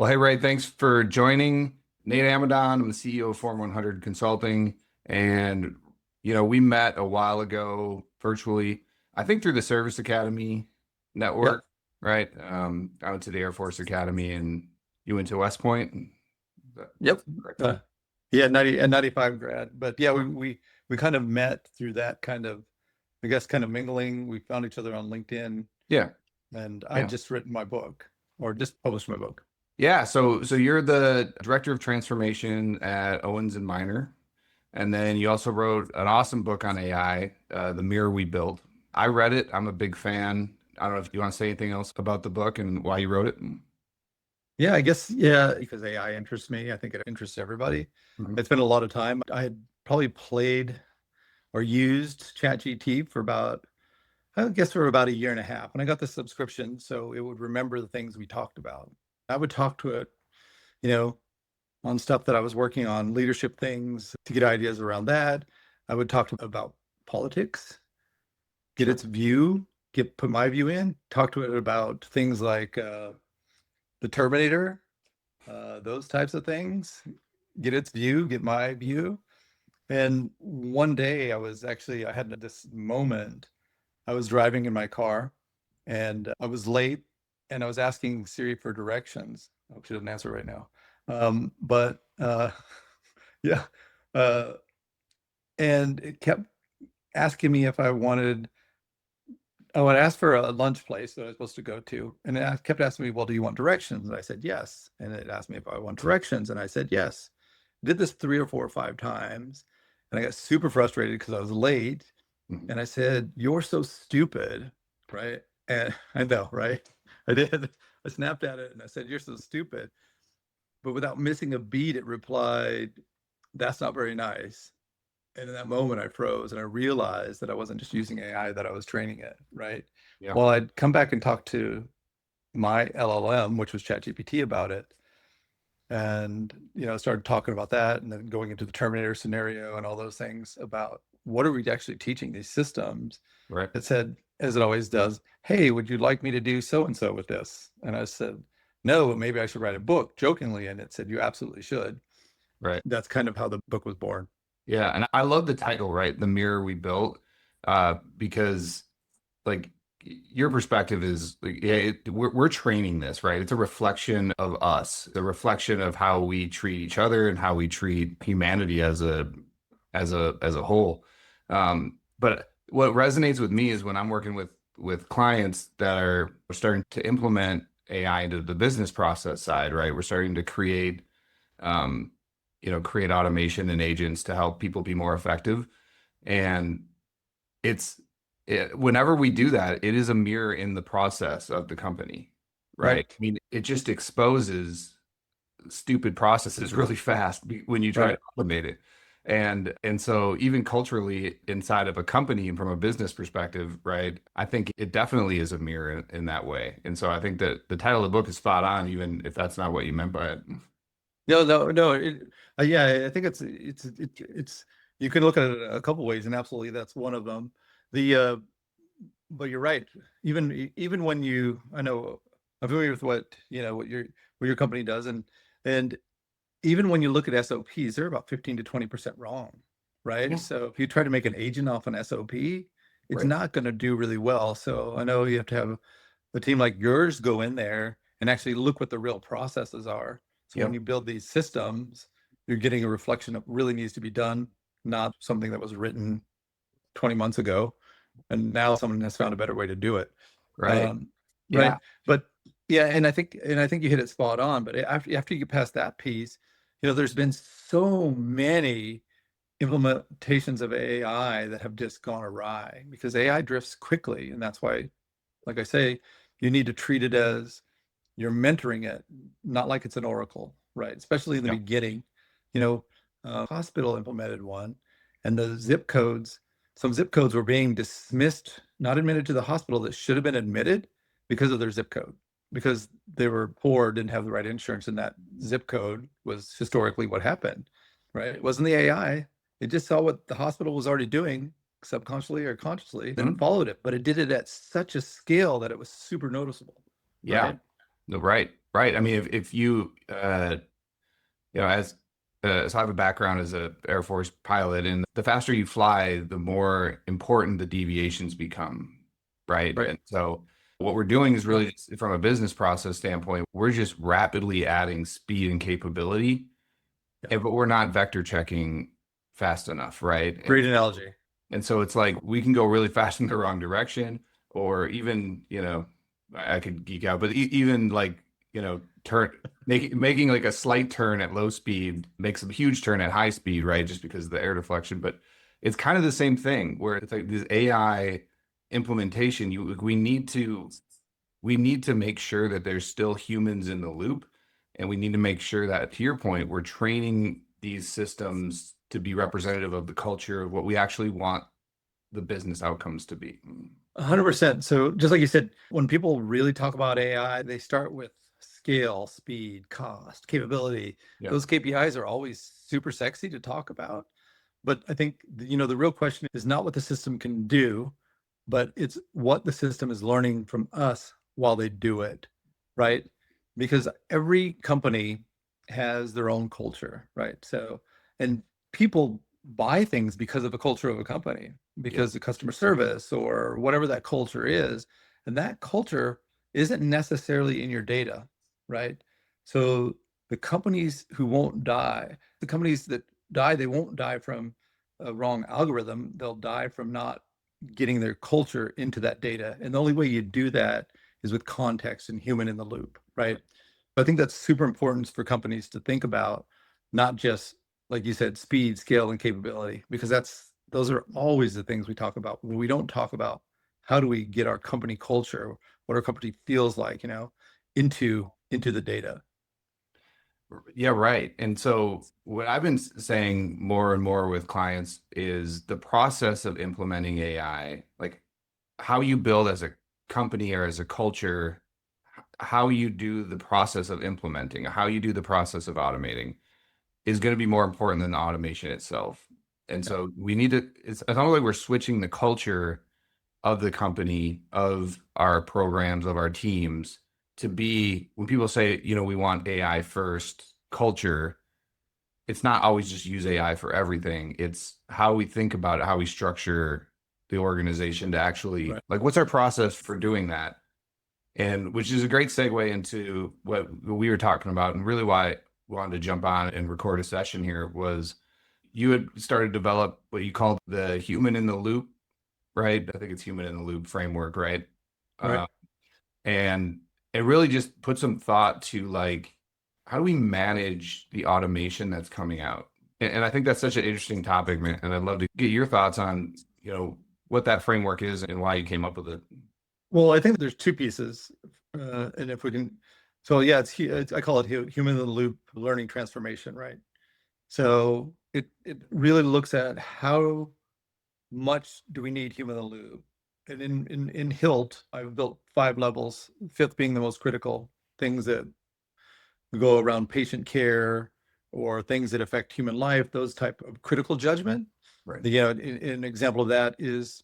Well, hey, Ray, thanks for joining. Nate Amidon, I'm the CEO of Form100 Consulting. And, we met a while ago virtually, I think through the Service Academy Yep. network, right? I went to the Air Force Academy and you went to West Point. Is that Yep. correct? Uh, yeah, 90 and 95 grad. But yeah, we kind of met through that kind of, I guess, kind of mingling. We found each other on LinkedIn, Yeah. and I Yeah. just written my book or just published my book. Yeah. So you're the director of transformation at Owens and Minor. And then you also wrote an awesome book on AI, The Mirror We Built. I read it. I'm a big fan. I don't know if you want to say anything else about the book and why you wrote it. Yeah, I guess, yeah, because AI interests me. I think it interests everybody. Mhm. It's been a lot of time. I had probably played or used ChatGPT for about, I guess, for about a year and a half. And I got the subscription, so it would remember the things we talked about. I would talk to it, you know, on stuff that I was working on, leadership things to get ideas around that. I would talk to it about politics, get Sure. its view, put my view in, talk to it about things like the Terminator, those types of things, get its view, get my view. And one day I had this moment. I was driving in my car and I was late and I was asking Siri for directions. I hope she doesn't answer right now. But yeah. Uh, and it kept asking me if I wanted, oh, I asked for a lunch place that I was supposed to go to. And it kept asking me, well, do you want directions? And I said, yes. And it asked me if I want directions. And I said, yes. Did this 3 or 4 or 5 times. And I got super frustrated because I was late. Mhm. And I said, you're so stupid. Right. And I know, right? I did. I snapped at it and I said, you're so stupid. But without missing a beat, it replied, that's not very nice. And in that moment, I froze and I realized that I wasn't just using AI, that I was training it, right? Yeah. Well, I'd come back and talk to my LLM, which was ChatGPT, about it. And, started talking about that and then going into the Terminator scenario and all those things about what are we actually teaching these systems. Right. It said, as it always does, hey, would you like me to do so and so with this? And I said, no, but maybe I should write a book, jokingly. And it said, you absolutely should. Right. That's kind of how the book was born. Yeah. And I love the title, right? The Mirror We Built, because like your perspective is like, yeah, we're training this, right? It's a reflection of us, a reflection of how we treat each other and how we treat humanity as a whole. But what resonates with me is when I'm working with clients that are starting to implement AI into the business process side, right? We're starting to um, create automation and agents to help people be more effective. And whenever we do that, it is a mirror in the process of the company, right? Right. I mean, it just exposes stupid processes really fast when you try to Right. automate it. And so even culturally inside of a company and from a business perspective, right? I think it definitely is a mirror in that way. And so I think that the title of the book is spot on, even if that's not what you meant by it. No, no, no. Yeah, I think it's you can look at it a couple ways, and absolutely that's one of them. The But you're right. Even when I know I'm familiar with what your company does, and even when you look at SOPs, they're about 15 to 20% wrong, right? Yeah. So if you try to make an agent off an SOP, it's Right. not going to do really well. So I know you have to have a team like yours go in there and actually look what the real processes are. So when Yep. you build these systems, you're getting a reflection of what really needs to be done, not something that was written 20 months ago, and now someone has found a better way to do it. Right. Um, Yeah. right. But yeah, and I think you hit it spot on. But after you get past that piece, there's been so many implementations of AI that have just gone awry because AI drifts quickly, and that's why, like I say, you need to treat it as you're mentoring it, not like it's an oracle, right? Especially in the Yeah. beginning. Hospital implemented one, and some zip codes were being dismissed, not admitted to the hospital that should have been admitted because of their zip code, because they were poor, didn't have the right insurance, and that zip code was historically what happened, right? It wasn't the AI. It just saw what the hospital was already doing subconsciously or consciously, then it Mhm. followed it. But it did it at such a scale that it was super noticeable, Yeah. right? No, right. Right. I mean, if you, as I have a background as a Air Force pilot, and the faster you fly, the more important the deviations become, right? Right. And so what we're doing is Uh, really just, from a business process standpoint, we're just rapidly adding speed and capability, yeah. but we're not vector checking fast enough, right? Great analogy. And so it's like we can go really fast in the wrong direction, or even, I could geek out, but even like, turn making like a slight turn at low speed makes a huge turn at high speed, right? Just because of the air deflection. But it's kind of the same thing where it's like this AI implementation, we need to make sure that there's still humans in the loop. And we need to make sure that, to your point, we're training these systems to be representative of the culture of what we actually want the business outcomes to be. 100%. So just like you said, when people really talk about AI, they start with scale, speed, cost, capability. Yeah. Those KPIs are always super sexy to talk about. But I think, the real question is not what the system can do, but it's what the system is learning from us while they do it, right? Because every company has their own culture, right? So, and people buy things because of the culture of a company, Yeah. because the customer service or whatever that culture is. And that culture isn't necessarily in your data, right? So the companies who won't die, the companies that die, they won't die from a wrong algorithm. They'll die from not getting their culture into that data. And the only way you do that is with context and human in the loop, right? I think that's super important for companies to think about, not just, like you said, speed, scale, and capability, because those are always the things we talk about. When we don't talk about how do we get our company culture, what our company feels like, into the data. Yeah, right. And so what I've been saying more and more with clients is the process of implementing AI, like how you build as a company or as a culture, how you do the process of implementing, how you do the process of automating is going to be more important than the automation itself. And Yeah. so we need to, it's not like we're switching the culture of the company, of our programs, of our teams to be, when people say, we want AI first culture, it's not always just use AI for everything. It's how we think about it, how we structure the organization to actually, Right. like, what's our process for doing that? And which is a great segue into what we were talking about, and really why I wanted to jump on and record a session here was you had started to develop what you call the human in the loop, right? I think it's human in the loop framework, right? Right. Uh, and it really just put some thought to like, how do we manage the automation that's coming out? And I think that's such an interesting topic, man. And I'd love to get your thoughts on, what that framework is and why you came up with it. Well, I think there's two pieces, and if we can, so yeah, I call it human in the loop learning transformation, right? So it really looks at how much do we need human in the loop, and in HILT, I've built 5 levels, fifth being the most critical, things that go around patient care or things that affect human life, those type of critical judgment. Right. An example of that is,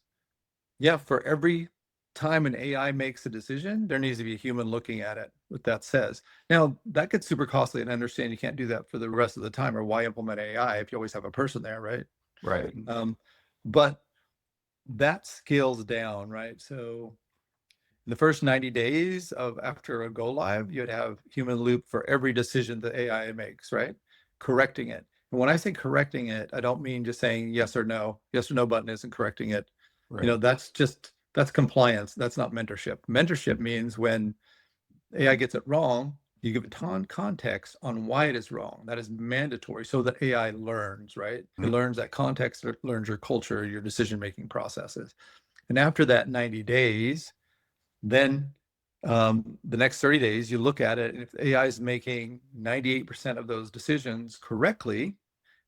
yeah, for every time an AI makes a decision, there needs to be a human looking at it, what that says. Now, that gets super costly, and I understand you can't do that for the rest of the time, or why implement AI if you always have a person there, right? Right. But that scales down, right? So in the first 90 days of after a go live, you'd have human loop for every decision the AI makes, right? Correcting it. And when I say correcting it, I don't mean just saying yes or no. Yes or no button isn't correcting it. Right. That's compliance. That's not mentorship. Mentorship means when AI gets it wrong, you give a ton context on why it is wrong. That is mandatory so that AI learns, right? It Mhm. learns that context, it learns your culture, your decision-making processes. And after that 90 days, then the next 30 days, you look at it, and if AI is making 98% of those decisions correctly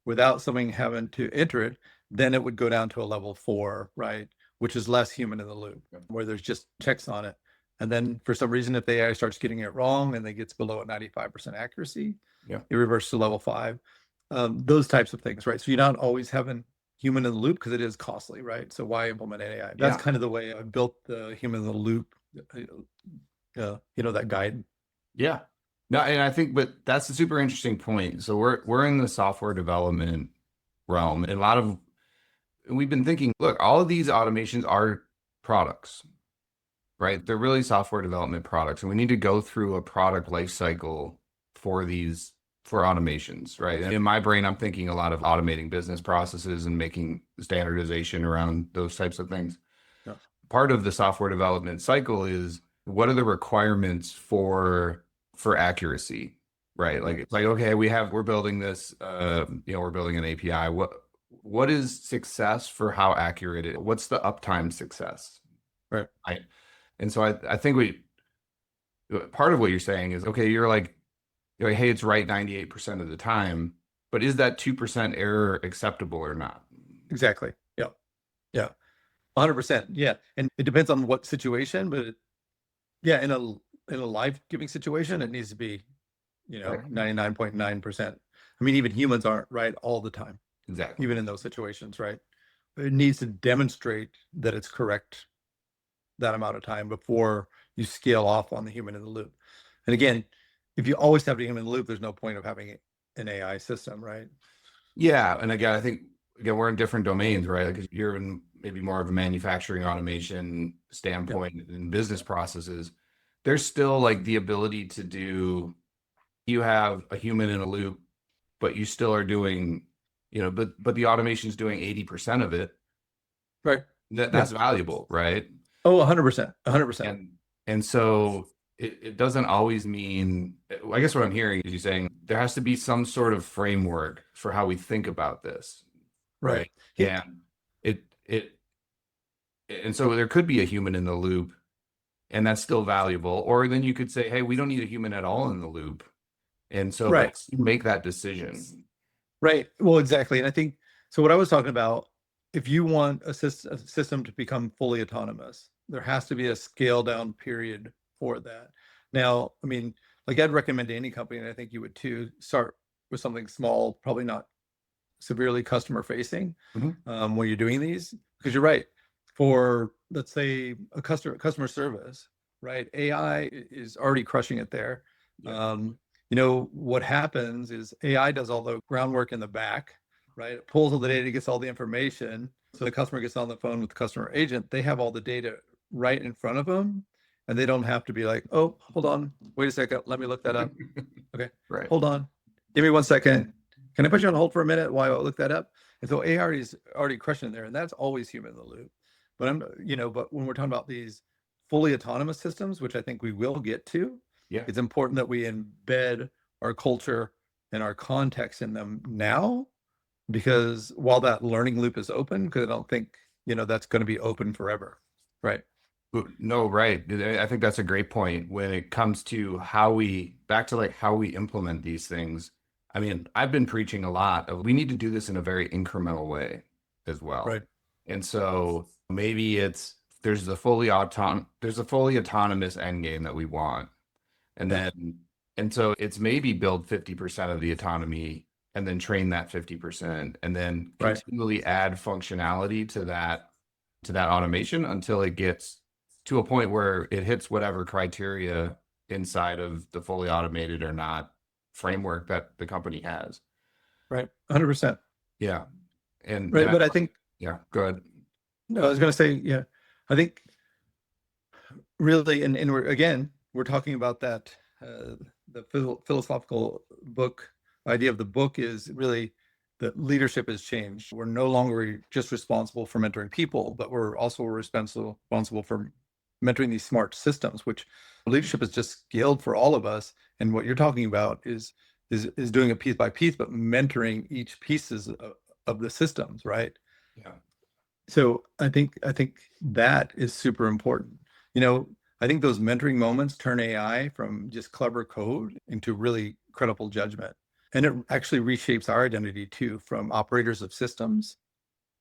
without something having to enter it, then it would go down to a level 4, right? Which is less human in the loop, where there's just checks on it. And then for some reason, if the AI starts getting it wrong and it gets below a 95% accuracy, Yeah. it reverts to level 5. Those types of things, right? So you're not always having human in the loop because it is costly, right? So why implement AI? That's Yeah. kind of the way I built the human in the loop, that guide. Yeah. No, and I think, but that's a super interesting point. So we're in the software development realm, and a lot of we've been thinking, look, all of these automations are products, right? They're really software development products, and we need to go through a product life cycle for these for automations, right? In my brain, I'm thinking a lot of automating business processes and making standardization around those types of things. Yeah. Part of the software development cycle is what are the requirements for accuracy, right? Like Right. it's like, okay, we're building this we're building an API. What is success for how accurate it? What's the uptime success? Right. Right. And so I think we part of what you're saying is okay, you're like, hey, it's right 98% of the time, but is that 2% error acceptable or not? Exactly. Yeah. Yeah. 100%. Yeah. And it depends on what situation, but yeah, in a life-giving situation, it needs to be, Right. 99.9%. I mean, even humans aren't right all the time, Exactly. even in those situations, right? It needs to demonstrate that it's correct that amount of time before you scale off on the human in the loop. And again, if you always have the human in the loop, there's no point of having an AI system, right? Yeah, and again, I think again we're in different domains, right? Like you're in maybe more of a manufacturing automation Yeah. standpoint in business processes. There's still like the ability to do, you have a human in a loop, but you still are doing, but the automation is doing 80% of it. Right. Yeah. That's valuable, right? Oh, 100%. 100%. And so it doesn't always mean, I guess what I'm hearing is you saying there has to be some sort of framework for how we think about this, Right. right? Yeah. And it and so there could be a human in the loop, and that's still valuable. Or then you could say, hey, we don't need a human at all in the loop. And so Right. let's make that decision. Right. Well, exactly. And I think so. What I was talking about, if you want a system to become fully autonomous, there has to be a scale down period for that. Now, I mean, like I'd recommend to any company, and I think you would too, start with something small, probably not severely customer facing, Mhm. when you're doing these, because you're right. For let's say a customer service, right? AI is already crushing it there. Yeah. What happens is AI does all the groundwork in the back, right? It pulls all the data, gets all the information. So the customer gets on the phone with the customer agent. They have all the data right in front of them, and they don't have to be like, "Oh, hold on, wait a second, let me look that up." Okay, Right. hold on, give me 1 second. Can I put you on hold for a minute while I look that up? And so AI is already crushing it there, and that's always human in the loop. But when we're talking about these fully autonomous systems, which I think we will get to, Yeah. it's important that we embed our culture and our context in them now, because while that learning loop is open, because I don't think, that's going to be open forever. Right. No, right. I think that's a great point when it comes to back to like how we implement these things. I mean, I've been preaching a lot of we need to do this in a very incremental way as well. Right. And so maybe there's a fully autonomous end game that we want. And Yeah. then and so it's maybe build 50% of the autonomy and then train that 50% and then Right. continually add functionality to that automation until it gets to a point where it hits whatever criteria inside of the fully automated or not framework that the company has. Right. 100%. Yeah. And Right. I, But I think, yeah, go ahead. no, I was going to say, yeah, I think really, and we're talking about that, the philosophical book idea of the book is really that leadership has changed. We're no longer just responsible for mentoring people, but we're also responsible for mentoring these smart systems, which leadership is just scaled for all of us. And what you're talking about is doing it piece by piece, but mentoring each pieces of the systems, right? Yeah. So I think that is super important. You know, I think those mentoring moments turn AI from just clever code into really credible judgment. And it actually reshapes our identity too, from operators of systems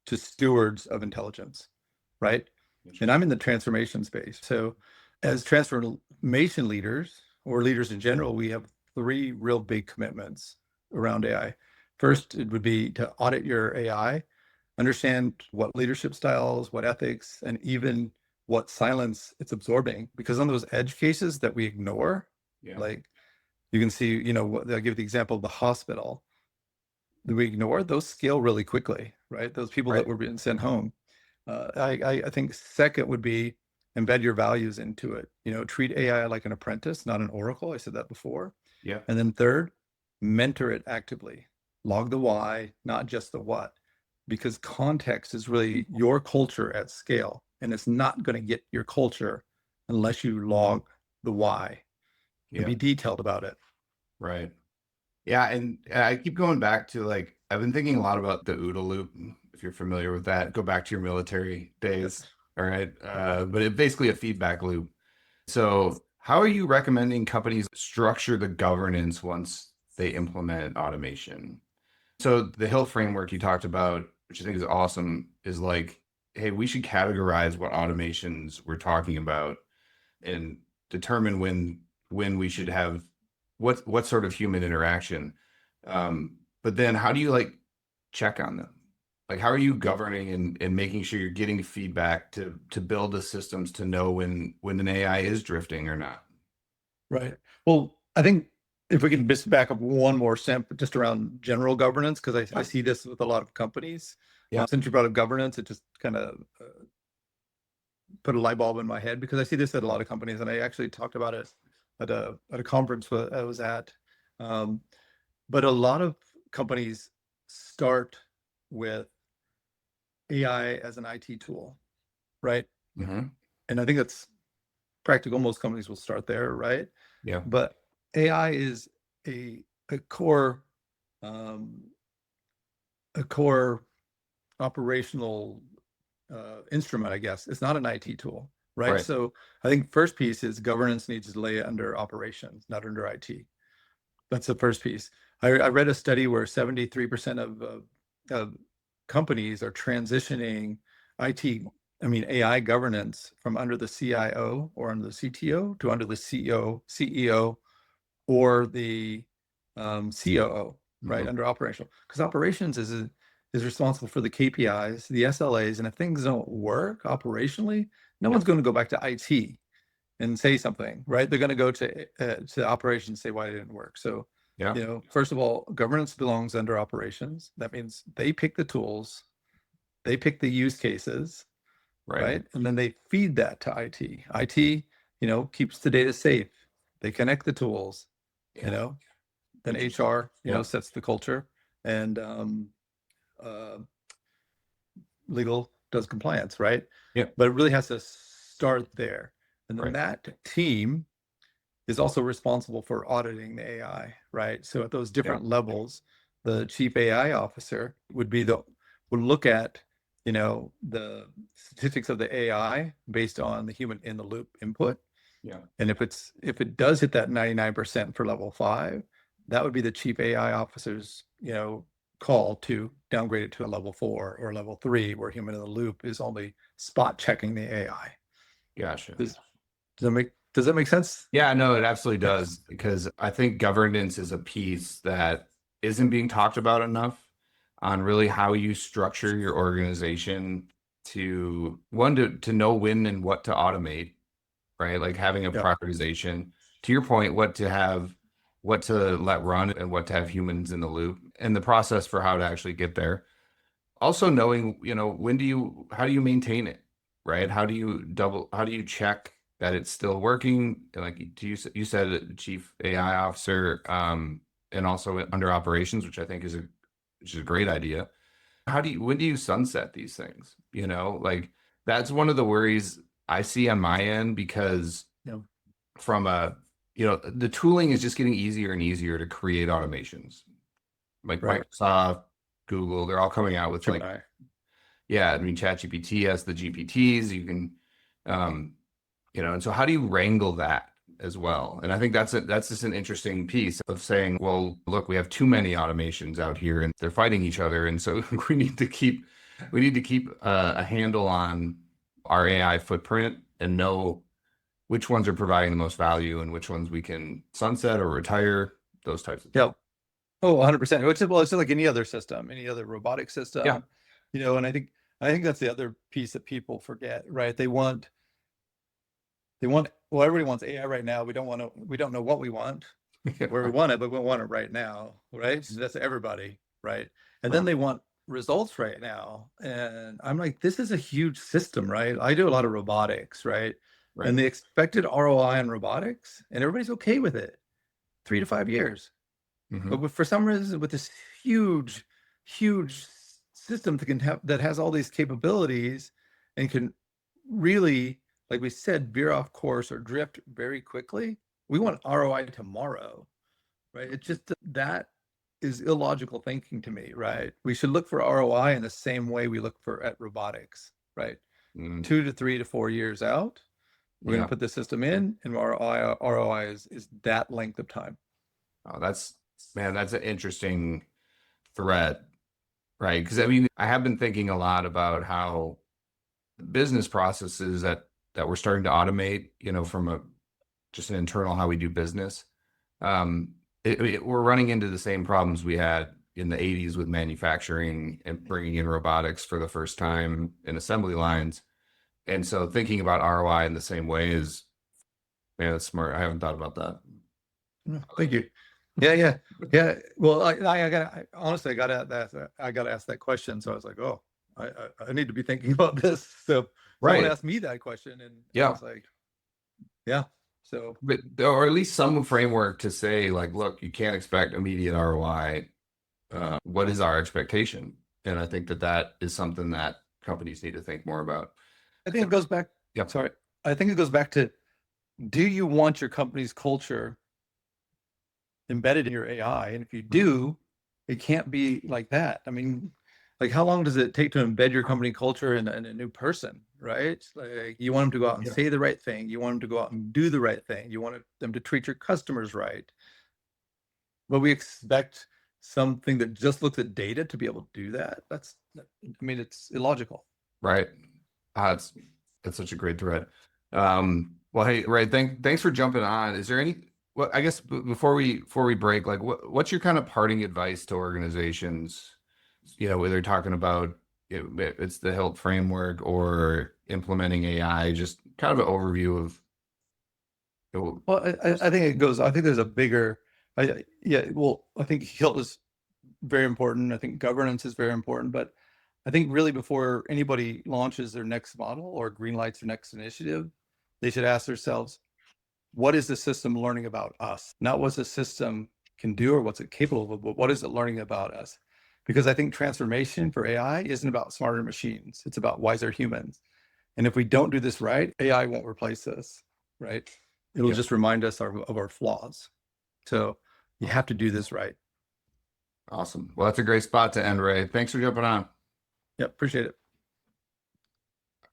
to stewards of intelligence, right? And I'm in the transformation space. So as transformation leaders or leaders in general, we have three real big commitments around AI. First, it would be to audit your AI, understand what leadership styles, what ethics, and even what silence it's absorbing. Because on those edge cases that we ignore, Yeah. like You can see, they'll give the example of the hospital that we ignore, those scale really quickly, right? Those people that Right. were being sent home. I think second would be embed your values into it. Treat AI like an apprentice, not an oracle. I said that before. Yeah. And then third, mentor it actively. Log the why, not just the what, because context is really your culture at scale, and it's not going to get your culture unless you log the why and Yeah. be detailed about it. Right. Yeah, and I keep going back to like I've been thinking a lot about the OODA loop. If you're familiar with that, go back to your military days. Yes. All right, but it's basically a feedback loop. So, how are you recommending companies structure the governance once they implement automation? So, the Hill framework you talked about, which I think is awesome, is like, hey, we should categorize what automations we're talking about and determine when we should have what sort of human interaction. But then how do you like check on them? Like how are you governing and making sure you're getting feedback to build the systems to know when an AI is drifting or not? Right. Well, I think if we can just back up one more step, just around general governance, because I see this with a lot of companies. Yeah. Since you brought up governance, it just kind of put a light bulb in my head because I see this at a lot of companies, and I actually talked about it at a conference I was at. Um, but a lot of companies start with AI as an IT tool, right? Hmm. And I think that's practical. Most companies will start there, right? Yeah. But AI is a core um, a core operational instrument, I guess. It's not an IT tool, right? Right. So I think first piece is governance needs to lay under operations, not under IT. That's the first piece. I read a study where 73% of companies are transitioning IT, I mean AI governance from under the CIO or under the CTO to under the CEO, or the COO, right, Hmm. under operational. Because operations is responsible for the KPIs, the SLAs, and if things don't work operationally, no Yeah. one's going to go back to IT and say something, right? They're going to go to operations and say why it didn't work. So, Yeah. first of all, governance belongs under operations. That means they pick the tools, they pick the use cases, Right. right? And then they feed that to IT. IT, keeps the data safe. They connect the tools, you Yeah. know, then Which HR, yeah. sets the culture, and uh, legal does compliance, right? Yeah. But it really has to start there. And then Right. that team is also responsible for auditing the AI, right? So at those Yeah. different levels, the chief AI officer would look at, the statistics of the AI based on the human in the loop input. Yeah. And if it does hit that 99% for level 5, that would be the chief AI officer's, call to downgrade it to a level 4 or level 3, where human in the loop is only spot checking the AI. Gotcha. Does that make sense? Yeah, no, it absolutely Yeah. does because I think governance is a piece that isn't being talked about enough on really how you structure your organization to one to know when and what to automate, right? Like having a Yeah. prioritization. To your point, what to let run and what to have humans in the loop and the process for how to actually get there. Also knowing, how do you maintain it, right? How do you check that it's still working? And like you said chief AI officer, and also under operations, which I think which is a great idea. When do you sunset these things? Like that's one of the worries I see on my end because Yeah. from the tooling is just getting easier and easier to create automations. Like Right. Microsoft, Google, they're all coming out with like Gemini. yeah, I mean, ChatGPT has the GPTs. You can, um, and so how do you wrangle that as well? And I think that's just an interesting piece of saying, well, look, we have too many automations out here, and they're fighting each other, and so we need to keep a handle on our AI footprint and know which ones are providing the most value and which ones we can sunset or retire. Those types of things. Yeah. Oh, 100%. Which is, well, it's just like any other system, any other robotic Yeah, system, and I think that's the other piece that people forget, right? Well, everybody wants AI right now. We don't know what we want. where we want it, but we want it right now, right? That's everybody, right? And then Wow. they want results right now. And I'm like, this is a huge system, right? I do a lot of robotics, right? Right. And the expected ROI on robotics, and everybody's okay with it, 3 to 5 years. Hmm. But for some reason, with this huge, huge system that has all these capabilities and can really, like we said, veer off course or drift very quickly, we want ROI tomorrow, right? It's just that is illogical thinking to me, right? We should look for ROI in the same way we look for at robotics, right? Mm, 2 to 3 to 4 years out, we're going to yeah. put the system in, and ROI is that length of time. Oh, man, that's an interesting thread, right? Because I mean, I have been thinking a lot about how business processes that we're starting to automate, from a just an internal how we do business. Um, we're running into the same problems we had in the 80s with manufacturing and bringing in robotics for the first time in assembly lines. And so thinking about ROI in the same way is, man, that's smart. I haven't thought about that. Thank you. Yeah, yeah, yeah. Well, honestly, I gotta ask that question. So I was like, oh, I need to be thinking about this. So someone Right. asked me that question, and I Yeah. was like, yeah. So But or at least some framework to say, like, look, you can't expect immediate ROI. What is our expectation? And I think that is something that companies need to think more about. I think it goes back. Yep. Sorry, I think it goes back to: do you want your company's culture embedded in your AI? And if you do, it can't be like that. I mean, like, how long does it take to embed your company culture in a new person, right? Like, you want them to go out and Yeah. say the right thing. You want them to go out and do the right thing. You want them to treat your customers right. But we expect something that just looks at data to be able to do that. I mean, it's illogical. Right. That's such a great thread. Well, hey, Ray, thanks for jumping on. Is there any, well, I guess before we break, like what's your kind of parting advice to organizations, whether you're talking about it's the HILT framework or implementing AI, just kind of an overview of Well, I think it goes, I think there's a bigger, yeah, well, I think Hilt is very important. I think governance is very important, but I think really before anybody launches their next model or greenlights their next initiative, they should ask themselves, what is the system learning about us? Not what the system can do or what's it capable of, but what is it learning about us? Because I think transformation for AI isn't about smarter machines. It's about wiser humans. And if we don't do this right, AI won't replace us, right? It'll yeah. just remind us of our flaws. So you have to do this right. Awesome. Well, that's a great spot to end, Ray. Thanks for jumping on. Yeah, appreciate it.